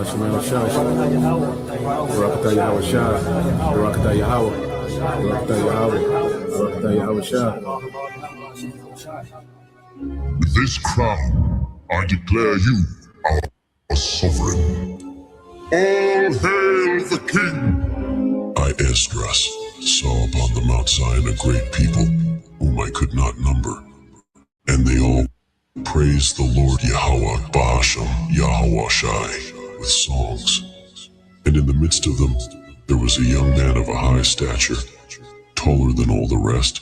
Shemel Shash, Barakatah Yahweh Shah, Barakatah Yahweh, Barakatah Yahweh, Barakatah Yahweh Shah. With this crown, I declare you our sovereign. All hail the king! I, Esdras, saw upon the Mount Zion a great people, whom I could not number, and they all praised the Lord Yahweh Bahashem Yahweh Shai with songs. And in the midst of them there was a young man of a high stature, taller than all the rest,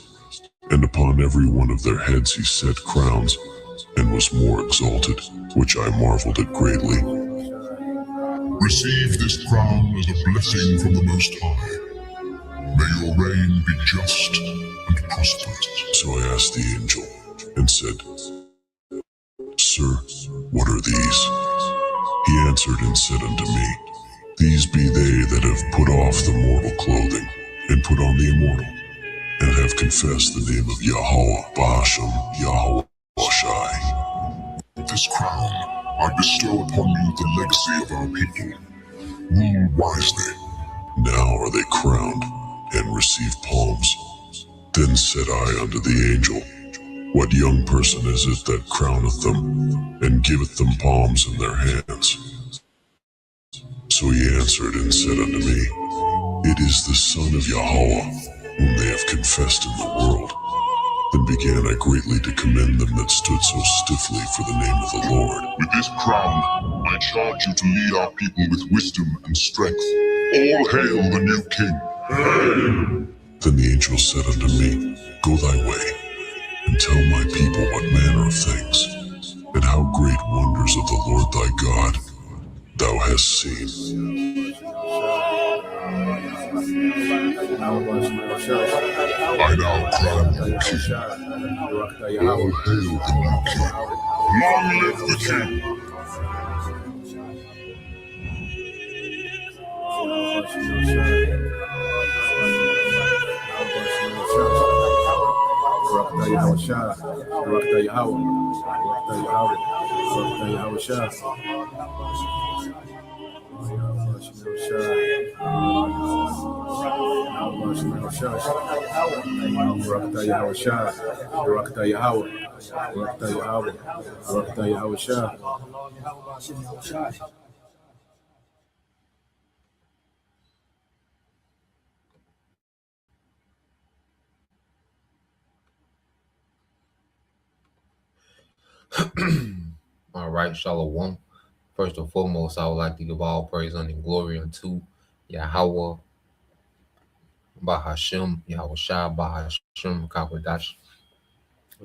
and upon every one of their heads he set crowns, and was more exalted, which I marveled at greatly. Receive this crown as a blessing from the Most High. May your reign be just and prosperous. So I asked the angel, and said, Sir, what are these? He answered and said unto me, These be they that have put off the mortal clothing, and put on the immortal, and have confessed the name of Yahweh Bahashem Yahweh Shai. With this crown I bestow upon you the legacy of our people. Rule wisely. Now are they crowned, and receive palms. Then said I unto the angel, What young person is it that crowneth them, and giveth them palms in their hands? So he answered and said unto me, It is the Son of Yahweh, whom they have confessed in the world. Then began I greatly to commend them that stood so stiffly for the name of the Lord. With this crown, I charge you to lead our people with wisdom and strength. All hail the new king. Hail! Then the angel said unto me, Go thy way, and tell my people what manner of things, and how great wonders of the Lord thy God thou hast seen. I now crown you king. All hail the new king. Long live the king! Barakatah Yahweh Shah, Barakatah Yahweh, Barakatah Yahweh, Barakatah Yahweh Shah. Barakatah Yahweh Shah, Barakatah Yahweh, Barakatah Yahweh, Barakatah Yahweh Shah. All right, Shalom. First and foremost, I would like to give all praise and glory unto Yahweh Bahashem, Yahweh Shai Bahashem Kakwadash.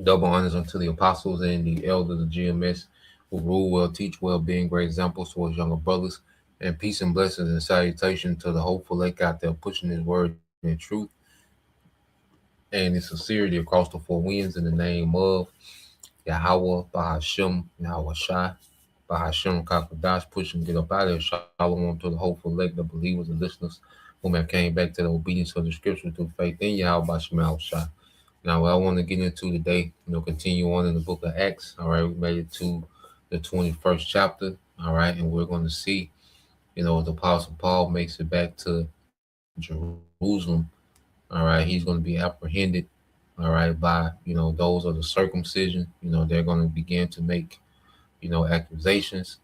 Double honors unto the apostles and the elders of GMS who rule well, teach well, being great examples towards younger brothers. And peace and blessings and salutation to the hopeful lake out there pushing his word in truth and in sincerity across the four winds in the name of Yahweh Bahashem, Yahweh Shai Bahashem Kakwadash, pushing get up out of there. Shalom to the hopeful lake, the believers and listeners whom have came back to the obedience of the scripture through faith in Yahweh Bahashem Yahweh Shai. Now, what I want to get into today, continue on in the book of Acts. All right, we made it to the 21st chapter. All right, and we're going to see, the Apostle Paul makes it back to Jerusalem. All right, he's going to be apprehended. All right, by those of the circumcision. They're going to begin to make accusations.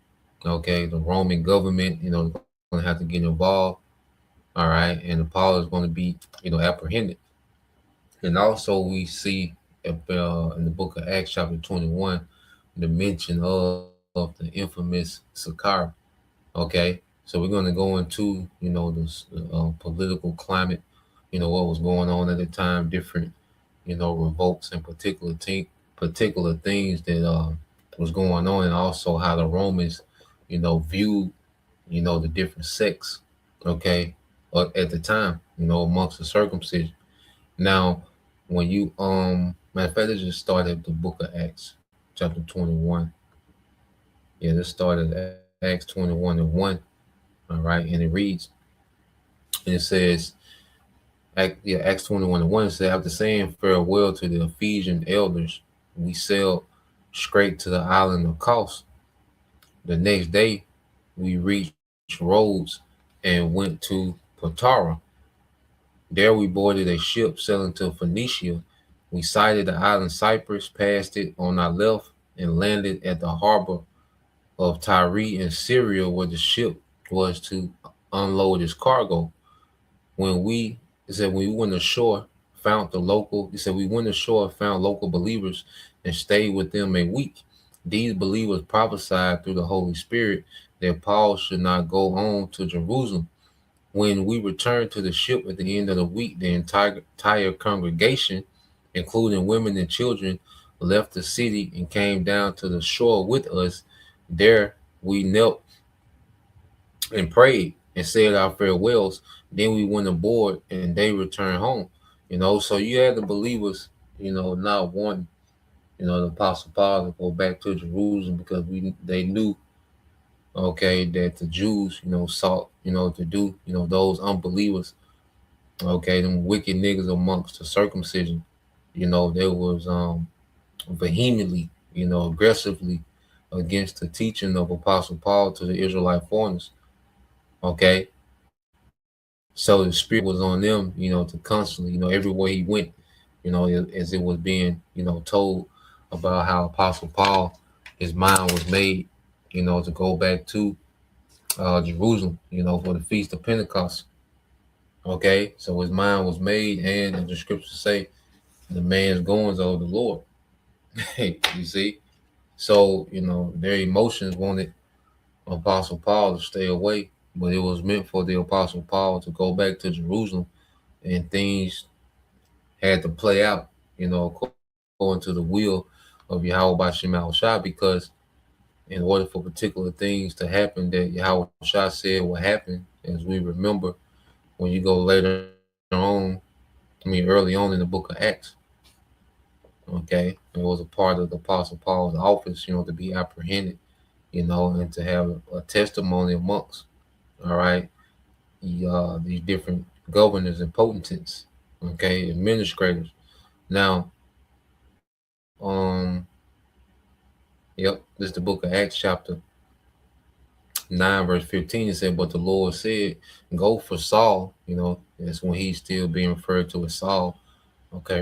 Okay, the Roman government, going to have to get involved. All right, and Paul is going to be apprehended. And also we see in the book of Acts chapter 21 the mention of the infamous Sicarii. Okay, so we're going to go into this political climate, what was going on at the time, different revolts and particular things that was going on, and also how the Romans viewed the different sects, okay, at the time, amongst the circumcision. Now, when you matter of fact, let's just start at the book of Acts, chapter 21. Yeah, let's start at Acts 21 and 1. All right, and it reads, and it says, Acts 21 and 1 says, after saying farewell to the Ephesian elders, we sailed straight to the island of Kos. The next day, we reached roads and went to Patara. There we boarded a ship sailing to Phoenicia. We sighted the island Cyprus, passed it on our left, and landed at the harbor of Tyre in Syria, where the ship was to unload its cargo. When we He said when we went ashore, found the local. He said we went ashore, found local believers, and stayed with them a week. These believers prophesied through the Holy Spirit that Paul should not go on to Jerusalem. When we returned to the ship at the end of the week, the entire congregation, including women and children, left the city and came down to the shore with us. There we knelt and prayed and said our farewells. Then we went aboard and they returned home. So you had the believers, not wanting, the Apostle Paul to go back to Jerusalem because they knew, okay, that the Jews, sought, to do, those unbelievers, okay, them wicked niggas amongst the circumcision, there was vehemently, aggressively against the teaching of Apostle Paul to the Israelite foreigners. Okay. So the spirit was on them, to constantly, everywhere he went, as it was being, told about how Apostle Paul, his mind was made, to go back to Jerusalem, for the Feast of Pentecost. Okay. So his mind was made, and as the scriptures say, the man's goings of the Lord. You see? So, their emotions wanted Apostle Paul to stay away, but it was meant for the Apostle Paul to go back to Jerusalem, and things had to play out, according to the will of Yahweh Bashim Shah, because in order for particular things to happen that Yahweh Shah said will happen, as we remember when you go later on, early on in the book of Acts, okay, it was a part of the Apostle Paul's office, to be apprehended, and to have a testimony amongst, all right, these different governors and potentates, okay, administrators. Now, yep, this is the book of Acts, chapter 9, verse 15. It said, "But the Lord said, go for Saul." That's when he's still being referred to as Saul. Okay,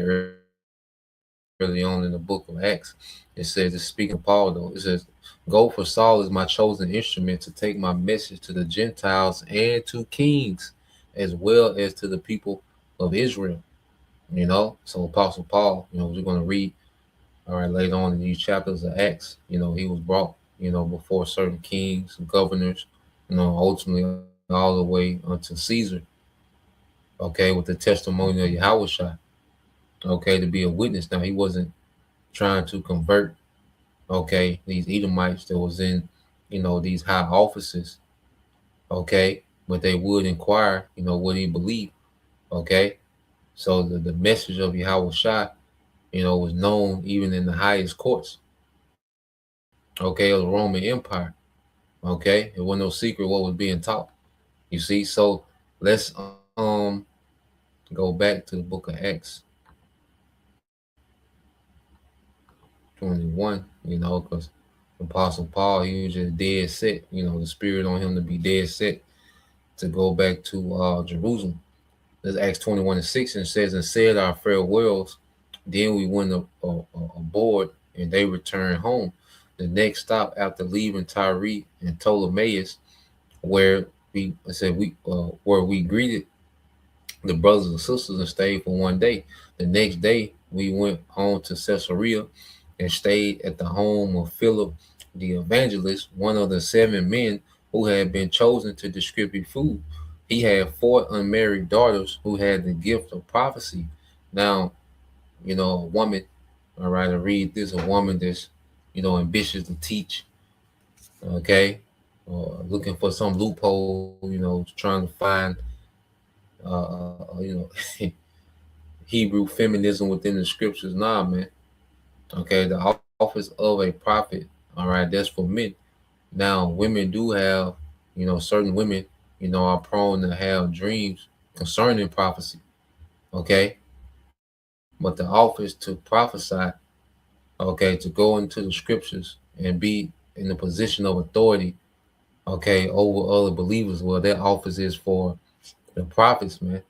early on in the book of Acts, it says, it's speaking of Paul, though. It says, "Go for Saul is my chosen instrument to take my message to the Gentiles and to kings, as well as to the people of Israel." So Apostle Paul, we're going to read, all right, later on in these chapters of Acts, he was brought, before certain kings, governors, ultimately all the way unto Caesar, okay, with the testimony of Yahweh, okay, to be a witness. Now, he wasn't trying to convert, okay, these Edomites that was in, these high offices, okay, but they would inquire, what he believed, okay. So the message of Yahweh was known even in the highest courts, okay, of the Roman Empire. Okay, it wasn't no secret what was being taught. You see, so let's go back to the book of Acts 21. Because Apostle Paul, he was just dead set. The spirit on him to be dead set to go back to Jerusalem. There's Acts 21:6, and says, "And said our farewells. Then we went aboard, and they returned home." The next stop after leaving Tyre and Ptolemais, where we greeted the brothers and sisters and stayed for one day. The next day we went on to Caesarea and stayed at the home of Philip the evangelist, one of the 7 men who had been chosen to distribute food. He had 4 unmarried daughters who had the gift of prophecy. Now, a woman, all right, I read this, a woman that's, ambitious to teach, okay, looking for some loophole, trying to find, Hebrew feminism within the scriptures. Nah, man. Okay, the office of a prophet, all right, that's for men. Now, women do have, certain women, are prone to have dreams concerning prophecy. Okay, but the office to prophesy, okay, to go into the scriptures and be in a position of authority, okay, over other believers. Well, that office is for the prophets, man.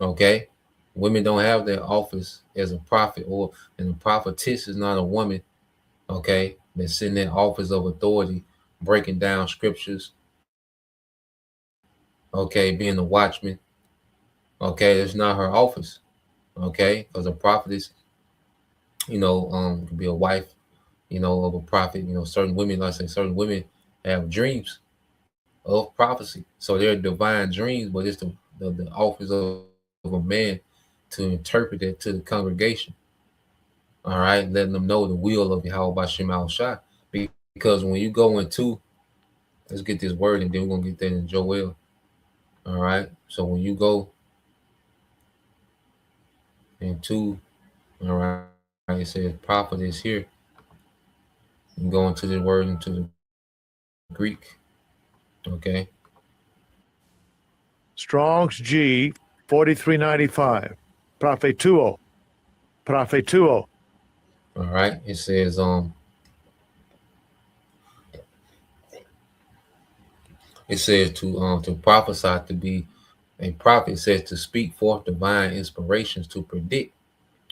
Okay, women don't have that office as a prophet, or and a prophetess is not a woman. Okay, that's in that office of authority, breaking down scriptures. Okay, being a watchman. Okay, it's not her office. Okay, because a prophetess, could be a wife, of a prophet. Certain women, like I say, certain women have dreams of prophecy. So they're divine dreams, but it's the office of a man to interpret it to the congregation. All right, letting them know the will of Yahweh Bashim Al Shai. Because when you go into, let's get this word and then we're going to get that in Joel. All right, so when you go into, all right, it says prophet is here. You go into the word into the Greek, okay? Strong's G 4395. Prophetuo. Prophetuo. All right, it says to prophesy, to be a prophet. It says to speak forth divine inspirations, to predict.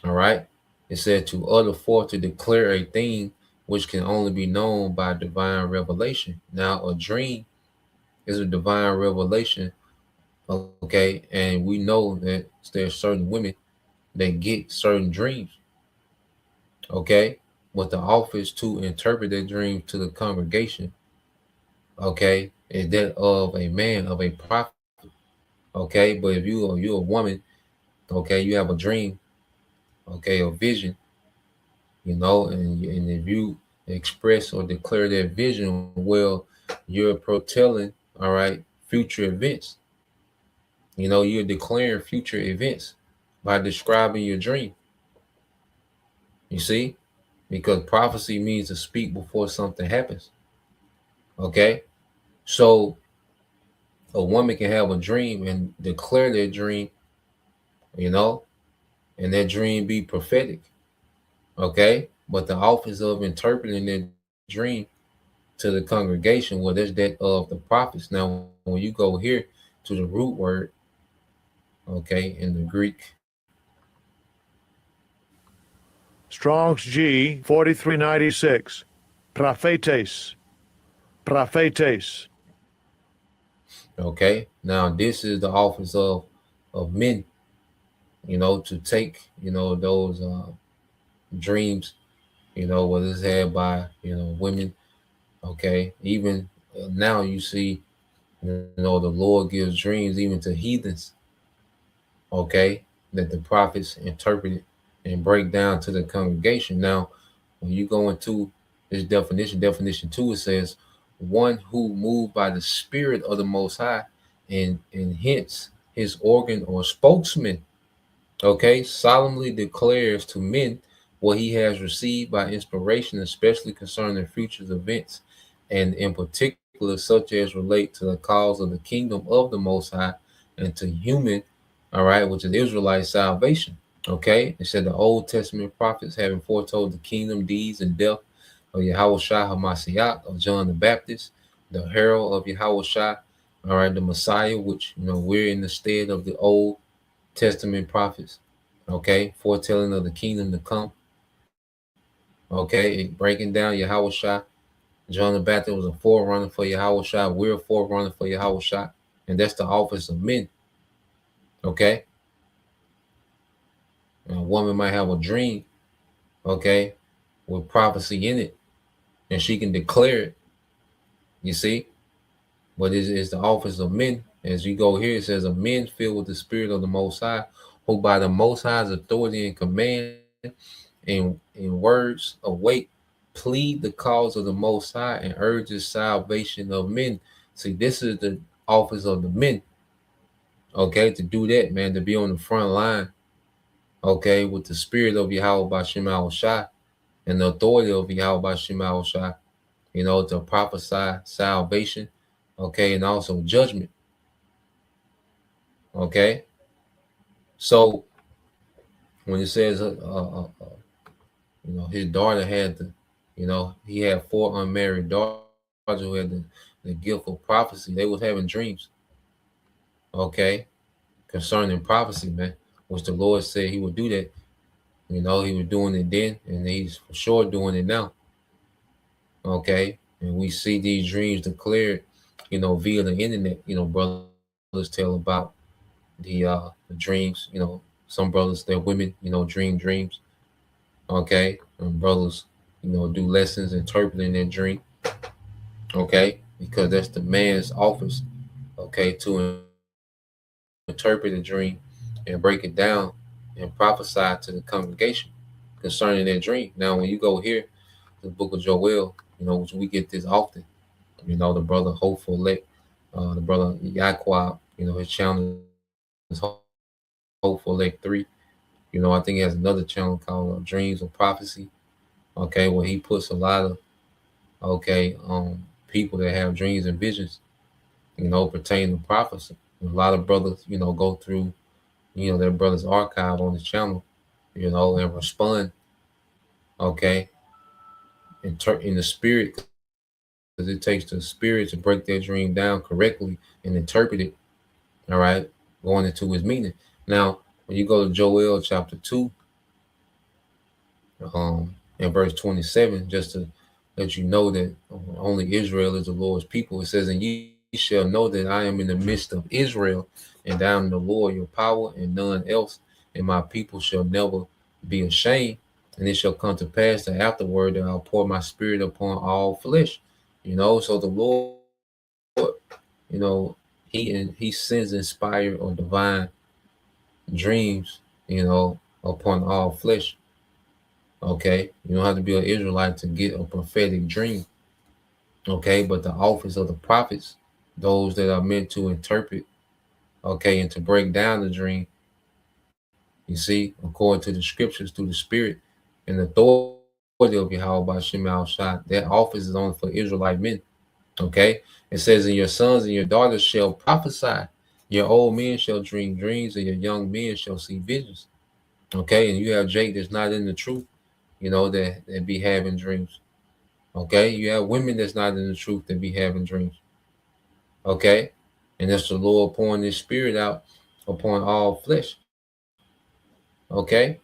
All right. It said to utter forth, to declare a thing which can only be known by divine revelation. Now, a dream is a divine revelation. Okay, and we know that there's certain women that get certain dreams. Okay, but the office to interpret that dream to the congregation, okay, is that of a man, of a prophet. Okay, but if you're a woman, okay, you have a dream, okay, a vision, and if you express or declare that vision, well, you're foretelling, all right, future events. You're declaring future events by describing your dream. You see, because prophecy means to speak before something happens. Okay, so a woman can have a dream and declare their dream, you know, and that dream be prophetic. Okay, but the office of interpreting their dream to the congregation, well, there's that of the prophets. Now, when you go here to the root word, okay, in the Greek, Strong's G 4396. Prophetes. Prophetes. okay, now this is the office of men, to take, those dreams, whether it's had by, women, okay, even now you see, the Lord gives dreams even to heathens, okay, that the prophets interpret and break down to the congregation. Now, when you go into this definition two, it says one who moved by the spirit of the Most High, and hence his organ or spokesman, okay, solemnly declares to men what he has received by inspiration, especially concerning future events, and in particular, such as relate to the cause of the kingdom of the Most High and to human, all right, which is Israelite salvation. Okay, it said the Old Testament prophets having foretold the kingdom, deeds, and death of Yahweh Shai HaMashiach, of John the Baptist, the herald of Yahweh Shai, all right, the Messiah, which we're in the stead of the Old Testament prophets, okay, foretelling of the kingdom to come, okay, breaking down Yahweh Shai. John the Baptist was a forerunner for Yahweh Shai. We're a forerunner for Yahweh Shai, and that's the office of men, okay. And a woman might have a dream, okay, with prophecy in it, and she can declare it, you see, but it's the office of men. As you go here, it says, a men filled with the spirit of the Most High, who by the Most High's authority and command, in words of weight, plead the cause of the Most High and urges salvation of men. See, this is the office of the men, okay, to do that, man, to be on the front line, okay, with the spirit of Yahweh Bashim Al Shai and the authority of Yahweh Bashim Al Shai, to prophesy salvation, okay, and also judgment, okay. So when it says, his daughter had he had four unmarried daughters who had the the gift of prophecy. They was having dreams, okay, concerning prophecy, man, which the Lord said he would do that. He was doing it then, and he's for sure doing it now. Okay. And we see these dreams declared, via the internet. Brothers tell about the dreams. Some brothers, their women, dream dreams. Okay. And brothers, do lessons interpreting their dream. Okay. Because that's the man's office. Okay. To interpret a dream and break it down and prophesy to the congregation concerning their dream. Now, when you go here, the book of Joel, which we get this often. The brother Hopeful Elect, the brother Yaquab, his channel is Hopeful Elect 3. I think he has another channel called Dreams of Prophecy. Okay, where he puts a lot of people that have dreams and visions, pertaining to prophecy. A lot of brothers, go through, their brother's archive on his channel, and respond, okay, in the spirit, because it takes the spirit to break their dream down correctly and interpret it. All right, going into his meaning. Now, when you go to Joel chapter 2, and verse 27, just to let you know that only Israel is the Lord's people, it says, "And ye shall know that I am in the midst of Israel, and I am the Lord your power, and none else, and my people shall never be ashamed. And it shall come to pass that afterward that I'll pour my spirit upon all flesh." So the Lord, he sends inspired or divine dreams, upon all flesh. Okay, you don't have to be an Israelite to get a prophetic dream. Okay, but the office of the prophets, those that are meant to interpret, okay, and to break down the dream, you see, according to the scriptures, through the spirit and the authority of Yahweh by Shem Al Shai, that office is only for Israelite men. Okay, it says, "And your sons and your daughters shall prophesy, your old men shall dream dreams, and your young men shall see visions." Okay, and you have Jake that's not in the truth, that be having dreams. Okay, you have women that's not in the truth that be having dreams. Okay, and that's the Lord pouring His Spirit out upon all flesh. Okay,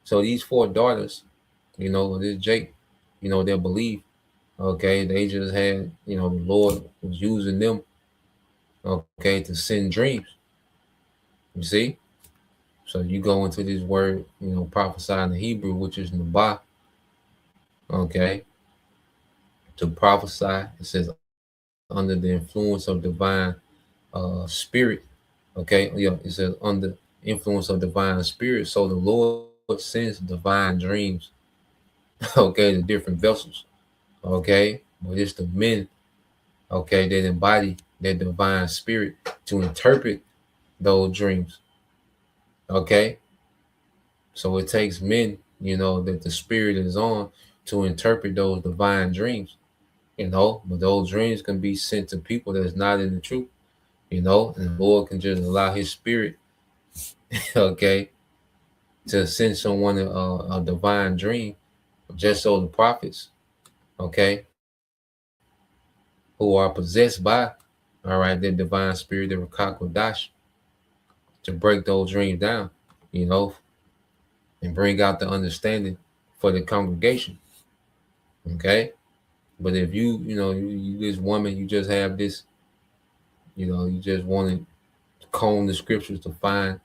so these four daughters, this Jake, they'll believe. Okay, they just had, the Lord was using them, okay, to send dreams. You see, so you go into this word, prophesy in the Hebrew, which is Nabah. Okay, to prophesy, it says under the influence of divine spirit. Okay, yeah, it says under influence of divine spirit. So the Lord sends divine dreams, okay, to different vessels. Okay, but it's the men, okay, that embody that divine spirit to interpret those dreams. Okay, so it takes men, that the spirit is on to interpret those divine dreams. But those dreams can be sent to people that's not in the truth. And the Lord can just allow His Spirit, okay, to send someone a divine dream, just so the prophets, okay, who are possessed by, all right, that divine spirit, the Rakakwadash, to break those dreams down, you know, and bring out the understanding for the congregation, okay. But if you this woman, you just have this, you just want to comb the scriptures to find,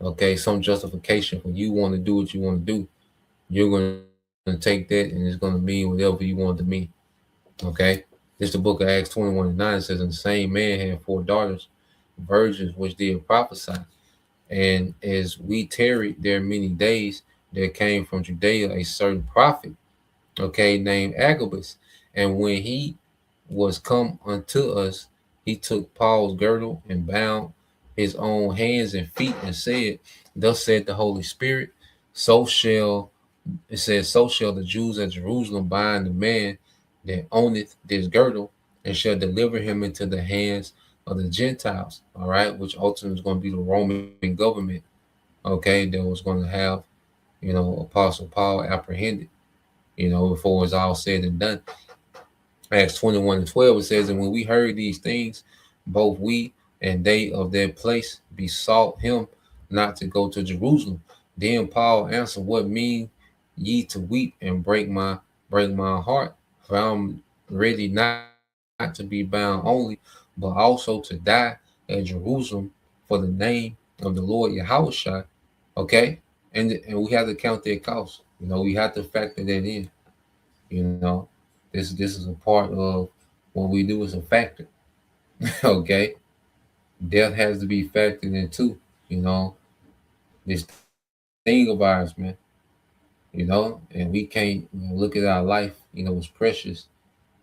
okay, some justification for you want to do what you want to do. You're going to take that and it's going to mean whatever you want it to mean. Okay. This the book of Acts 21:9. It says, "And the same man had 4 daughters, virgins, which did prophesy. And as we tarried there many days, there came from Judea a certain prophet, okay, named Agabus. And when he was come unto us, he took Paul's girdle and bound his own hands and feet and said, Thus said the Holy Spirit, so shall it says, so shall the Jews at Jerusalem bind the man that owneth this girdle, and shall deliver him into the hands of the Gentiles." All right, which ultimately is going to be the Roman government, okay, that was going to have, Apostle Paul apprehended, before it's all said and done. Acts 21:12, it says, and when we heard these things, both we and they of that place besought him not to go to Jerusalem. Then Paul answered, what mean ye to weep and break my heart? For I'm ready not to be bound only, but also to die at Jerusalem for the name of the Lord Yahushua. Okay? And we have to count that cost. We have to factor that in. You know, this is a part of what we do is a factor. Okay, death has to be factored in too. You know, this thing of ours, man. And we can't look at our life. It's precious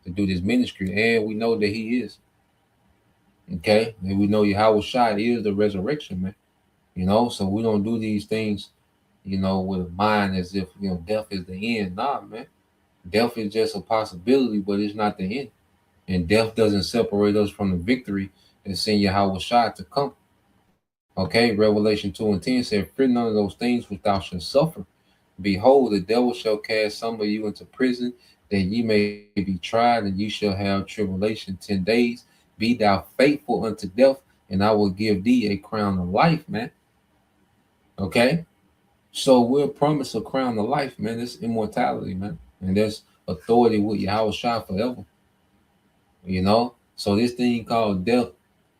to do this ministry, and we know that He is. Okay, and we know Yahweh Shai is the resurrection, man. So we don't do these things, with a mind as if death is the end. Nah, man. Death is just a possibility, but it's not the end. And death doesn't separate us from the victory and send Yahweh Shai to come. Okay, Revelation 2:10 said, fear none of those things which thou shalt suffer. Behold, the devil shall cast some of you into prison, that ye may be tried, and ye shall have tribulation 10 days. Be thou faithful unto death, and I will give thee a crown of life, man. Okay? So we're promised a crown of life, man. It's immortality, man. And there's authority with Yahweh Shai forever. So this thing called death,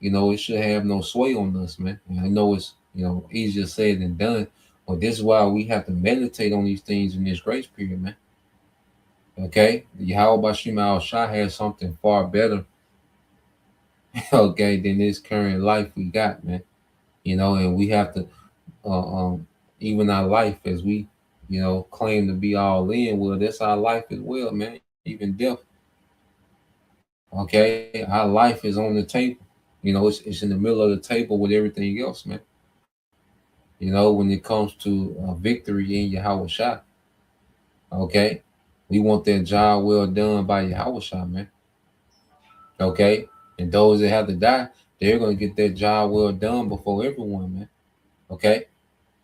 it should have no sway on us, man. And I know it's easier said than done, but this is why we have to meditate on these things in this grace period, man. Okay, Yahweh Bashim Al Shah has something far better, okay, than this current life we got, man. And we have to even our life as we claim to be all in. Well, that's our life as well, man. Even death. Okay, our life is on the table. It's in the middle of the table with everything else, man. When it comes to victory in Yahweh Shai. Okay, we want that job well done by Yahweh Shai, man. Okay, and those that have to die, they're gonna get that job well done before everyone, man. Okay,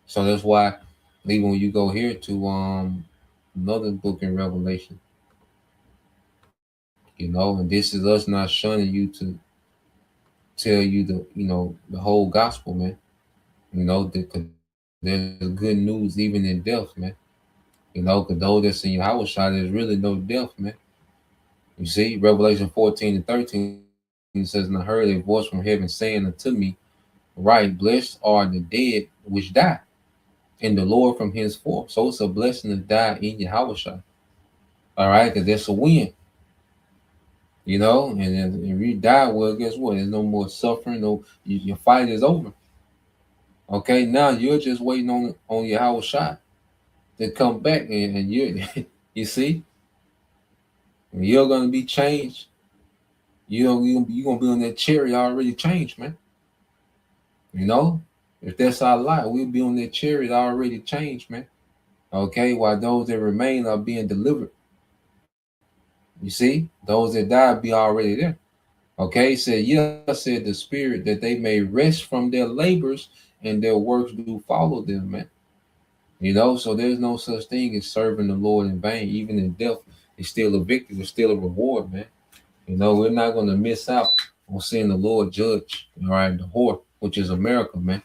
so that's why even when you go here to another book in Revelation, and this is us not shunning you to tell you the whole gospel, man. There's good news even in death, man. Because those that's in Yahweh Shai, there's really no death, man. You see, Revelation 14:13 says, and I heard a voice from heaven saying unto me, right, blessed are the dead which die in the Lord from henceforth. So it's a blessing to die in Yahweh Shai. All right, because there's a win. And then if you die, well, guess what? There's no more suffering. No, your fight is over. Okay, now you're just waiting on Yahweh Shai to come back, and you you see, you're gonna be changed. You're gonna be on that chariot already changed, man. If that's our life, we'll be on that chariot already changed, man. Okay, while those that remain are being delivered. You see, those that die be already there. Okay, said, yeah, said the Spirit, that they may rest from their labors and their works do follow them, man. So there's no such thing as serving the Lord in vain. Even in death, it's still a victory, it's still a reward, man. We're not going to miss out on seeing the Lord judge, all right, the whore, which is America, man.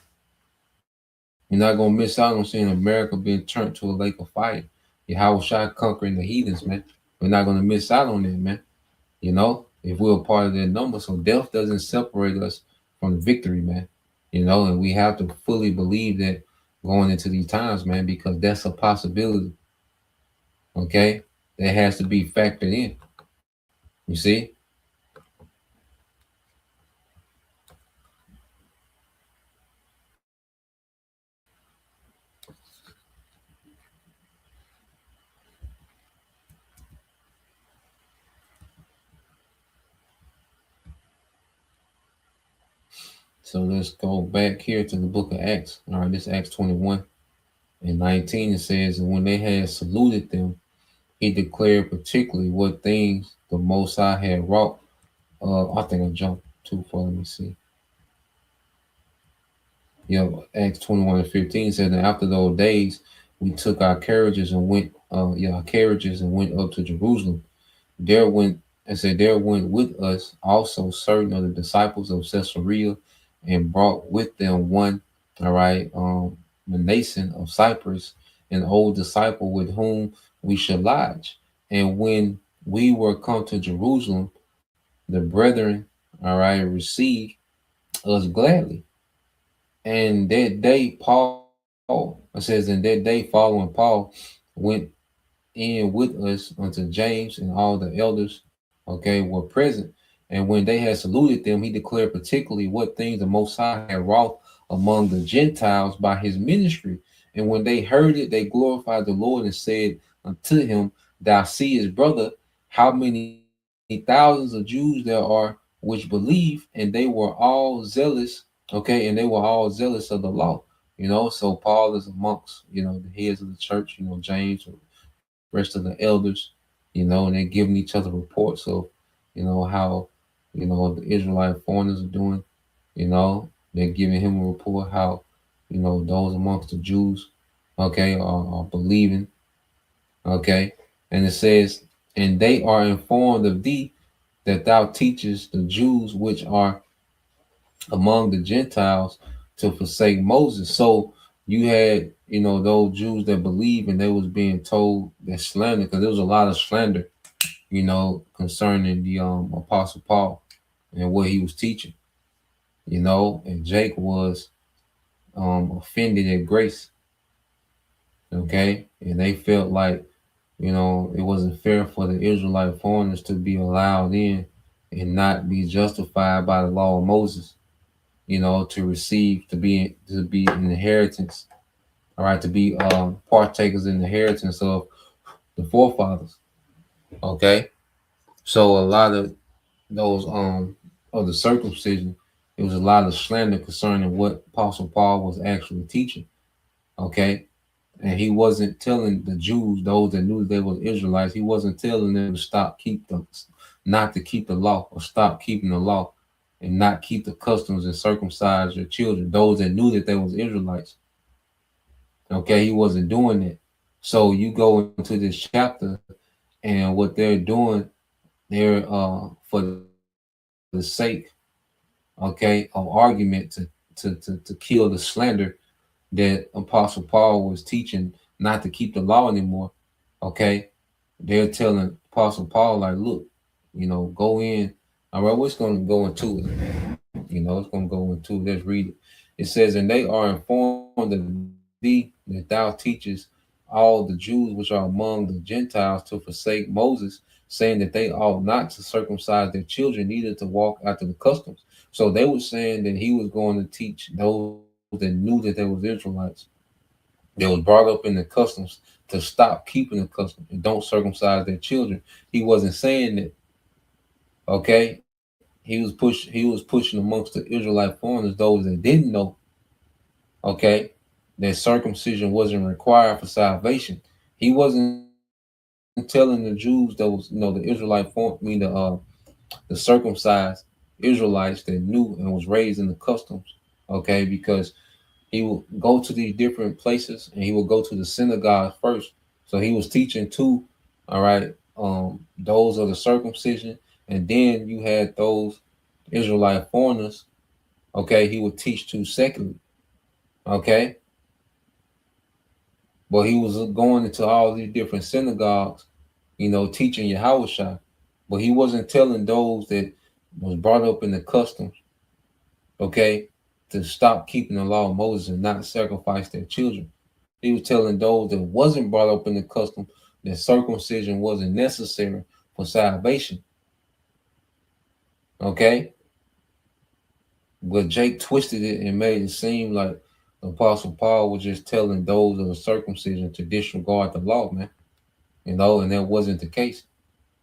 You're not going to miss out on seeing America being turned to a lake of fire. Yahweh Shai conquering the heathens, man. We're not going to miss out on that, man. If we're a part of that number. So death doesn't separate us from victory, man. And we have to fully believe that going into these times, man, because that's a possibility. Okay? That has to be factored in. You see? So let's go back here to the book of Acts. All right, this is Acts 21:19. It says, and when they had saluted them, he declared particularly what things the Most High had wrought. I think I jumped too far. Let me see. Yeah, Acts 21:15 said, and after those days, we took our carriages and went, our carriages and went up to Jerusalem. There went And said, there went with us also certain of the disciples of Caesarea, and brought with them one, all right, Manason of Cyprus, an old disciple with whom we should lodge. And when we were come to Jerusalem, the brethren, all right, received us gladly. And that day, Paul, it says, in that day following, Paul went in with us unto James, and all the elders, okay, were present. And when they had saluted them, he declared particularly what things the Most High had wrought among the Gentiles by his ministry. And when they heard it, they glorified the Lord and said unto him, thou seest, brother, how many thousands of Jews there are which believe, and they were all zealous, okay, and they were all zealous of the law. So Paul is amongst, the heads of the church, James, rest of the elders, and they're giving each other reports of, how, the Israelite foreigners are doing. They're giving him a report how, those amongst the Jews, okay, are believing, okay. And it says, and they are informed of thee, that thou teachest the Jews which are among the Gentiles to forsake Moses. So you had, those Jews that believe, and they was being told that slander, because there was a lot of slander, concerning the Apostle Paul and what he was teaching, and Jake was offended at grace, okay, and they felt like, it wasn't fair for the Israelite foreigners to be allowed in and not be justified by the law of Moses, to receive, to be an inheritance, all right, to be partakers in the inheritance of the forefathers. Okay. So a lot of those of the circumcision, it was a lot of slander concerning what Apostle Paul was actually teaching. Okay. And he wasn't telling the Jews, those that knew they were Israelites, he wasn't telling them to not to keep the law, or stop keeping the law, and not keep the customs and circumcise your children, those that knew that they was Israelites. Okay, he wasn't doing it. So you go into this chapter, and what they're doing, they're for the sake, okay, of argument, to kill the slander that Apostle Paul was teaching, not to keep the law anymore. Okay, they're telling Apostle Paul, like, look, go in. All right, we're going to go into it. It's going to go into it. Let's read it. It says, and they are informed of thee, that thou teachest all the Jews which are among the Gentiles to forsake Moses, saying that they ought not to circumcise their children, neither to walk after the customs. So they were saying that he was going to teach those that knew that they was Israelites, that was brought up in the customs, to stop keeping the customs and don't circumcise their children. He wasn't saying that. Okay, he was pushing amongst the Israelite foreigners, those that didn't know, okay, that circumcision wasn't required for salvation. He wasn't telling the Jews that was, the Israelite the circumcised Israelites that knew and was raised in the customs, okay, because he would go to these different places, and he would go to the synagogue first. So he was teaching to, all right, those of the circumcision, and then you had those Israelite foreigners, okay, he would teach to secondly, okay. But he was going into all these different synagogues, teaching Yahushua. But he wasn't telling those that was brought up in the customs, okay, to stop keeping the law of Moses and not sacrifice their children. He was telling those that wasn't brought up in the custom that circumcision wasn't necessary for salvation. Okay? But Jake twisted it and made it seem like the Apostle Paul was just telling those of the circumcision to disregard the law, man. And that wasn't the case.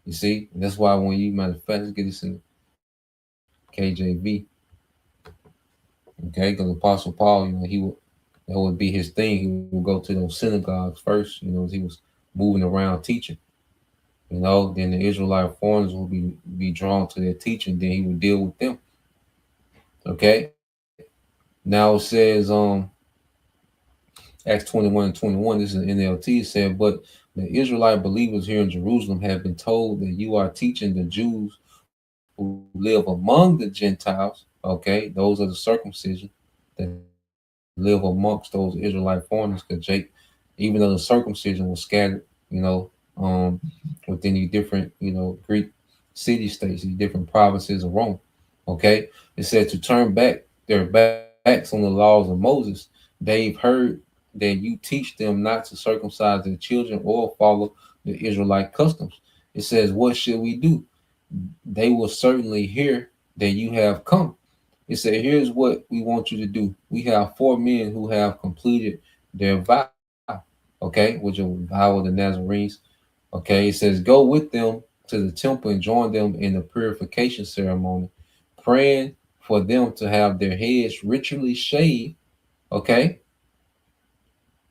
You see? And that's why when you, matter of fact, let's get this in KJV. Okay? Because Apostle Paul, that would be his thing. He would go to those synagogues first, as he was moving around teaching. Then the Israelite foreigners would be drawn to their teaching. Then he would deal with them. Okay. Now it says Acts 21 and 21. This is NLT. It said, but The Israelite believers here in Jerusalem have been told that you are teaching the Jews who live among the Gentiles, okay, those are the circumcision that live amongst those Israelite foreigners, because Jake, even though the circumcision was scattered, um, within the different, Greek city states, the different provinces of Rome, okay, it said to turn back their backs on the laws of Moses. They've heard that you teach them not to circumcise their children or follow the Israelite customs. It says, what should we do? They will certainly hear that you have come. It said, here's what we want you to do. We have 4 men who have completed their vow, okay, which is a vow of the Nazarenes. Okay, it says, go with them to the temple and join them in the purification ceremony, praying for them to have their heads ritually shaved. Okay,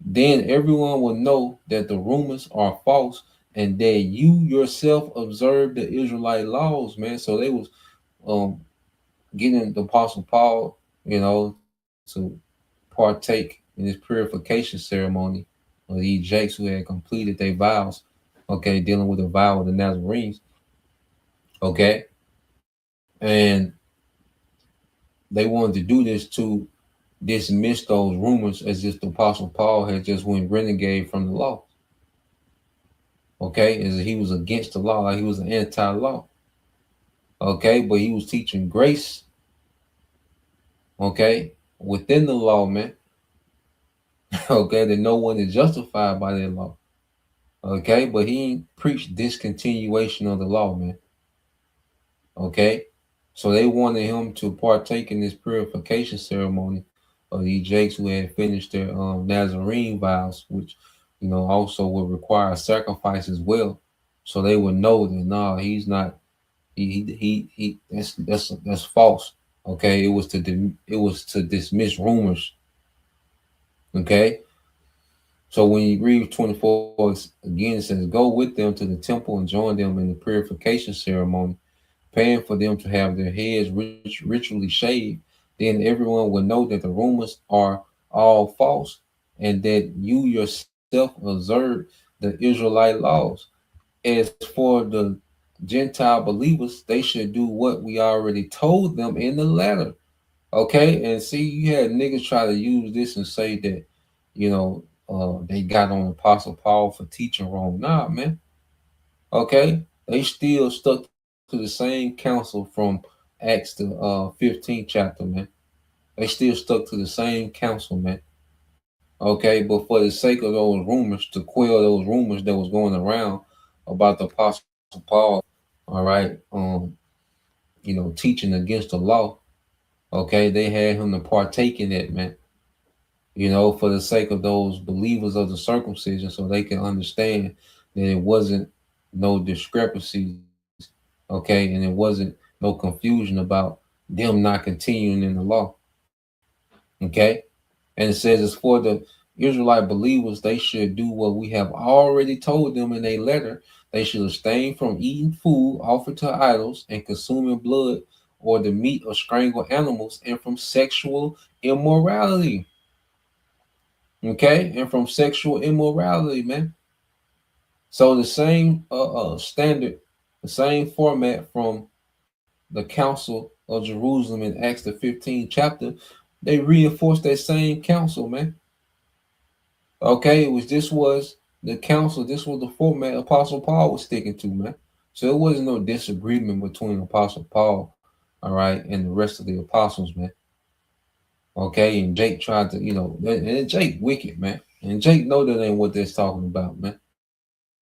then everyone will know that the rumors are false and that you yourself observe the Israelite laws, man. So they was um getting the Apostle Paul, to partake in this purification ceremony of these jakes who had completed their vows, okay, dealing with the vow of the Nazarenes, okay, and they wanted to do this to dismiss those rumors as if the Apostle Paul had just went renegade from the law, okay, as if he was against the law, like he was an anti-law, okay, but he was teaching grace, okay, within the law, man. Okay, that no one is justified by their law. Okay, but he ain't preached discontinuation of the law, man. Okay, so they wanted him to partake in this purification ceremony of these jakes who had finished their Nazarene vows, which also would require sacrifice as well. So they would know that he's not. He that's false. Okay, it was to dismiss rumors. Okay, so when you read 24 again, it says, go with them to the temple and join them in the purification ceremony, paying for them to have their heads ritually shaved. Then everyone will know that the rumors are all false and that you yourself observe the Israelite laws. As for the Gentile believers, they should do what we already told them in the letter. Okay, and see, you had niggas try to use this and say that, they got on Apostle Paul for teaching wrong. Nah, man. Okay, they still stuck to the same counsel from Acts the 15th chapter, man. They still stuck to the same counsel, man. Okay, but for the sake of those rumors, to quell those rumors that was going around about the Apostle Paul, all right, teaching against the law. Okay, they had him to partake in that, man. For the sake of those believers of the circumcision, so they can understand that it wasn't no discrepancies, okay, and it wasn't no confusion about them not continuing in the law, okay. And it says, as for the Israelite believers, they should do what we have already told them in a letter. They should abstain from eating food offered to idols and consuming blood or the meat of strangled animals, and from sexual immorality. Okay, and from sexual immorality, man. So the same standard, the same format from the Council of Jerusalem in Acts the 15th chapter, they reinforced that same council, man. Okay, this was the council, this was the format Apostle Paul was sticking to, man. So it wasn't no disagreement between Apostle Paul, all right, and the rest of the apostles, man. Okay, and Jake tried to, and Jake wicked, man. And Jake know that ain't what they're talking about, man.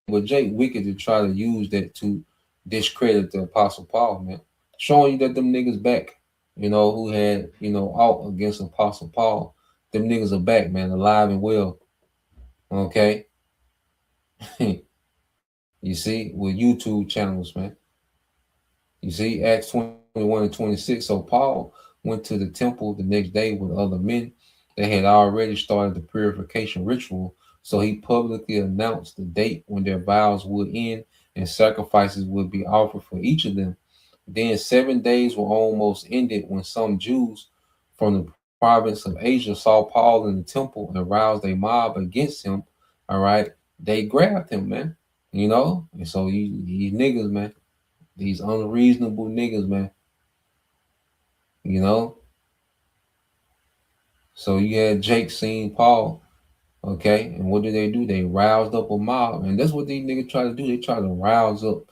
But Jake wicked to try to use that to discredit the Apostle Paul, man. Showing you that them niggas back, who had, out against Apostle Paul. Them niggas are back, man, alive and well. Okay. You see, with YouTube channels, man. You see, Acts 21 and 26. So Paul went to the temple the next day with other men. They had already started the purification ritual. So he publicly announced the date when their vows would end and sacrifices would be offered for each of them. Then 7 days were almost ended when some Jews from the province of Asia saw Paul in the temple and roused a mob against him. All right. they grabbed him, man. You know, and so these niggas, man, these unreasonable niggas, man. You know, so you had Jake seeing Paul, okay, and what did they do? They roused up a mob, and that's what these niggas try to do. They try to rouse up,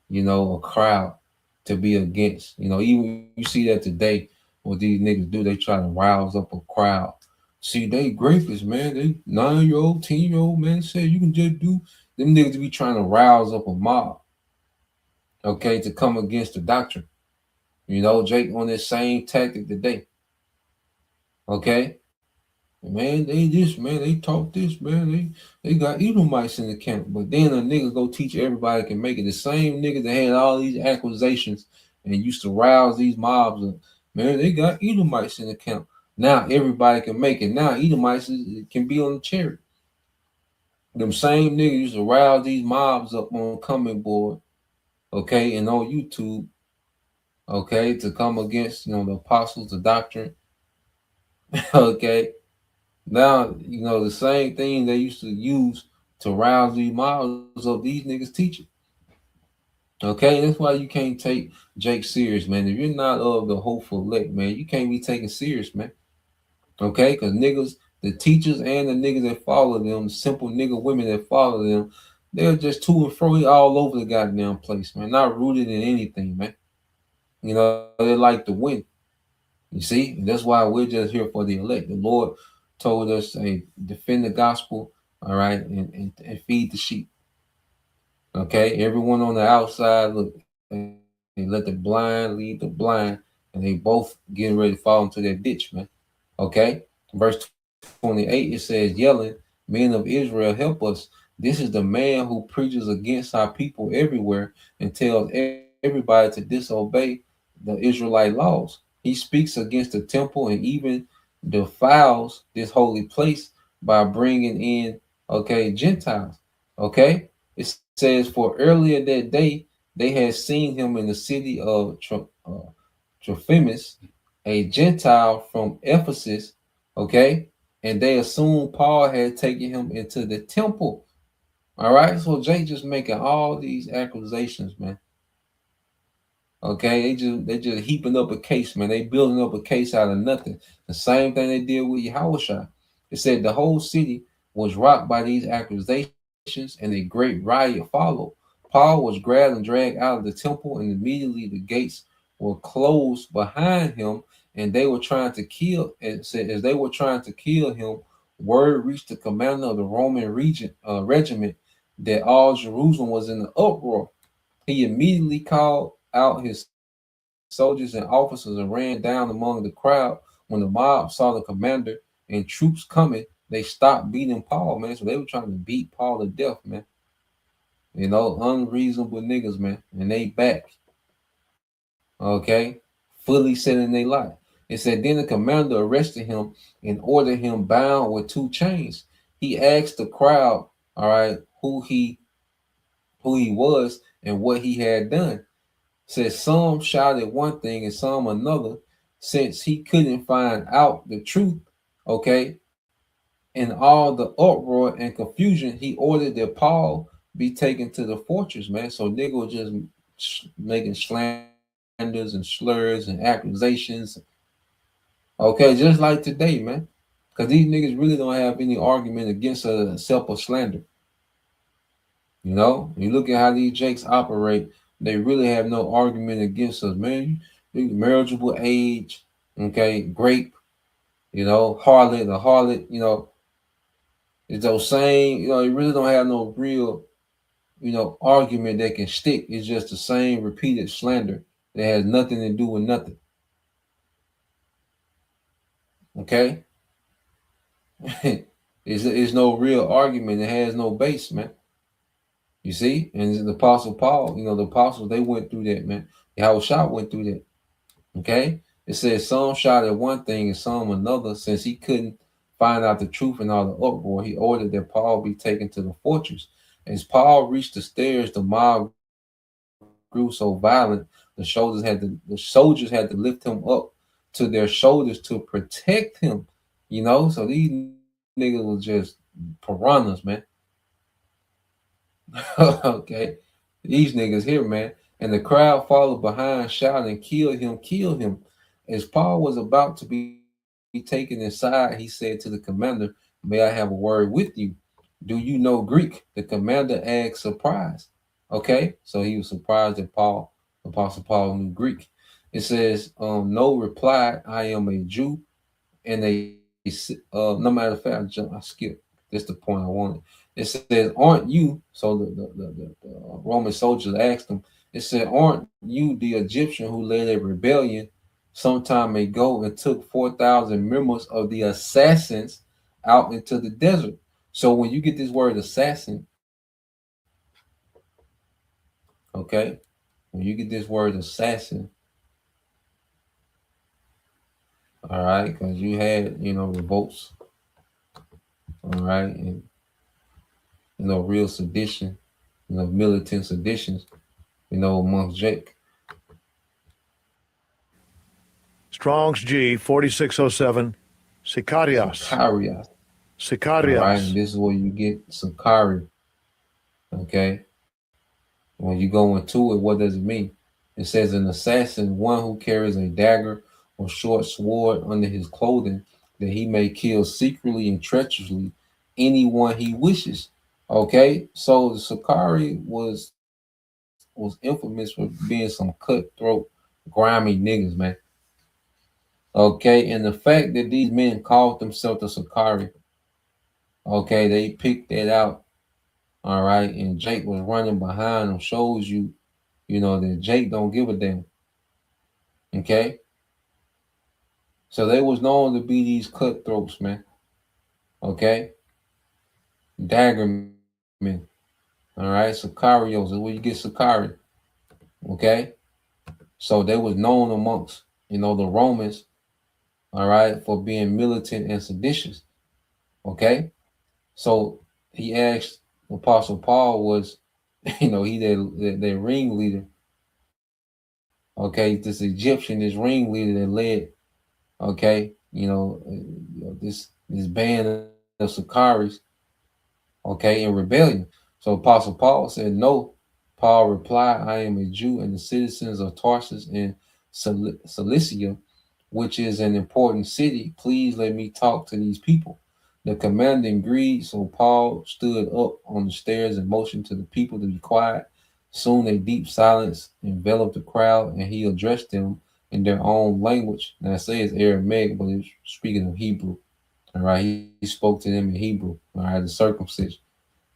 you know, a crowd to be against. You know, even you see that today. What these niggas do, they try to rouse up a crowd. See, they grapists, man. They 9-year-old, 10-year-old man say you can just do. Them niggas be trying to rouse up a mob, okay, to come against the doctrine. You know, Jake on this same tactic today. Okay, man, they this, man, they talk this, man. They got Edomites in the camp, but then a nigga go teach everybody can make it. The same nigga that had all these accusations and used to rouse these mobs up, man, they got Edomites in the camp. Now everybody can make it. Now Edomites can be on the chariot. Them same niggas used to rouse these mobs up on coming board, okay, and on YouTube, okay, to come against, you know, the apostles, the doctrine, okay. Now, you know, the same thing they used to use to rouse these mobs up, these niggas teach it. Okay, that's why you can't take Jake serious, man. If you're not of the hopeful elect, man, you can't be taken serious, man. Okay, because niggas, the teachers and the niggas that follow them, the simple nigga women that follow them, they're just to and fro all over the goddamn place, man. Not rooted in anything, man. You know, they like to win. You see, and that's why we're just here for the elect. The Lord told us, hey, defend the gospel, all right, and feed the sheep. Okay, everyone on the outside, look, they let the blind lead the blind, and they both getting ready to fall into that ditch, man. Okay, verse 28, it says, yelling, men of Israel, help us. This is the man who preaches against our people everywhere and tells everybody to disobey the Israelite laws. He speaks against the temple and even defiles this holy place by bringing in, okay, Gentiles. Okay, it says, for earlier that day, they had seen him in the city of Trophimus, a Gentile from Ephesus, okay, and they assumed Paul had taken him into the temple. All right, so Jay just making all these accusations, man. Okay, they just heaping up a case, man. They building up a case out of nothing. The same thing they did with Yahushua. It said the whole city was rocked by these accusations, and a great riot followed. Paul was grabbed and dragged out of the temple, and immediately the gates were closed behind him, and they were trying to kill. And said as they were trying to kill him, word reached the commander of the Roman regiment that all Jerusalem was in the uproar. He immediately called out his soldiers and officers and ran down among the crowd. When the mob saw the commander and troops coming, they stopped beating Paul, man. So they were trying to beat Paul to death, man. You know, unreasonable niggas, man. And they back. Okay? Fully set in their life. It said, then the commander arrested him and ordered him bound with 2 chains. He asked the crowd, all right, who he was and what he had done. Says some shouted one thing and some another, since he couldn't find out the truth. Okay, in all the uproar and confusion, he ordered that Paul be taken to the fortress, man. So nigga was just making slanders and slurs and accusations. Okay, just like today, man. Because these niggas really don't have any argument against us except for slander. You know, you look at how these jakes operate, they really have no argument against us, man. Marriageable age, okay, grape, you know, harlot, a harlot, you know, it's those same, you know, you really don't have no real, you know, argument that can stick. It's just the same repeated slander that has nothing to do with nothing. Okay? It's no real argument. It has no base, man. You see? And the Apostle Paul, you know, the apostles, they went through that, man. Yahushua went through that. Okay? It says some shouted one thing and some another. Since he couldn't find out the truth in all the uproar, he ordered that Paul be taken to the fortress. As Paul reached the stairs, the mob grew so violent, the soldiers had to lift him up to their shoulders to protect him. You know, so these niggas was just piranhas, man. Okay, these niggas here, man. And the crowd followed behind, shouting, "Kill him, kill him." As Paul was about to be taken inside, he said to the commander, "May I have a word with you? Do you know Greek?" The commander asked, surprised. Okay, so he was surprised that Paul, Apostle Paul, knew Greek. It says, no, replied, "I am a Jew and no matter of fact, I skipped. That's the point I wanted. It says, "Aren't you?" So the Roman soldiers asked him. It said, "Aren't you the Egyptian who led a rebellion some time ago and took 4,000 members of the assassins out into the desert?" So when you get this word assassin, okay, when you get this word assassin, all right, because you had revolts, all right, and real sedition, militant seditions, amongst Jake. Strong's G 4607. Sicarios. Sicarii. All right, and Sicarios. this is where you get Sicarii. Okay, when you go into it, what does it mean? It says an assassin, one who carries a dagger or short sword under his clothing, that he may kill secretly and treacherously anyone he wishes. Okay, so the Sicarii was infamous for being some cutthroat, grimy niggas, man. Okay, and the fact that these men called themselves the Sicarii, okay, they picked that out. All right, and Jake was running behind them, shows you, that Jake don't give a damn. Okay, so they was known to be these cutthroats, man. Okay, dagger men. All right, Sicarios is where you get Sicarii. Okay, so they was known amongst the Romans. All right, for being militant and seditious. Okay, so he asked Apostle Paul was, he their ringleader. Okay, this Egyptian, this ringleader that led, okay, this band of Sicaris, okay, in rebellion. So Apostle Paul said, "No." Paul replied, "I am a Jew and the citizens of Tarsus in Cilicia, which is an important city. Please let me talk to these people." The commander agreed, so Paul stood up on the stairs and motioned to the people to be quiet. Soon a deep silence enveloped the crowd, and he addressed them in their own language. Now it says Aramaic, but he's speaking of Hebrew. All right, he spoke to them in Hebrew. All right, the circumcision.